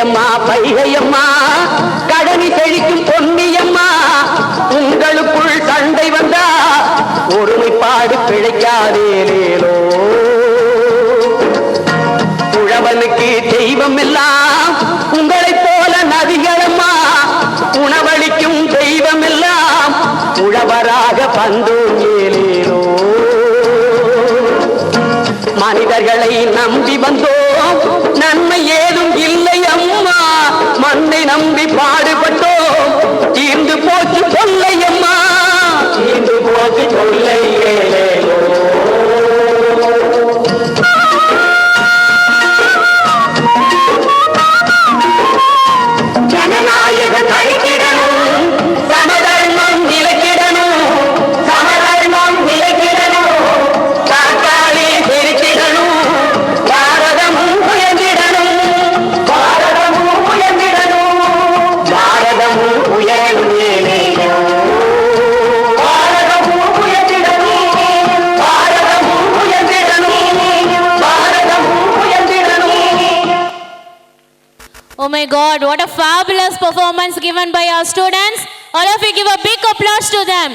பெரியம்மா பைகையம்மா கடனி செழிக்கும் பொன்னியம்மா உங்களுக்குள் சண்டை வந்தா ஒருமைப்பாடு பிழைக்காதேலேலோ உழவனுக்கு தெய்வம் எல்லாம் உங்களைப் போல நதிகளம்மா உணவளிக்கும் தெய்வம் எல்லாம் உழவராக பந்தோம் ஏலேலோ மனிதர்களை நம்பி வந்தோம் நன்மை ஏதும் இல்லை அம்மா மண்ணை நம்பி பாடுபட்டோம் தீர்ந்து போச்சு தொல்லை அம்மா தீர்ந்து போச்சு தொல்லை ஏலேலோ ஜனநாயகம் தடுக்கிடணும் சமதர்மம் நிலைக்கிடணும் சமதர்மம் நிலைக்கிடணும் தற்காலி சிரிக்கிடணும் பாரதமும் உயர்ந்திடணும் பாரதமும் உயர்ந்திடணும் பாரதமும் உயர்ந்திடணும் பாரதமும் உயர்ந்திடணும் பாரதமும் உயர்ந்திடணும் பாரதமும் உயர்ந்திடணும். Oh my God, what a fabulous performance given by our students. All of you give a big applause to them.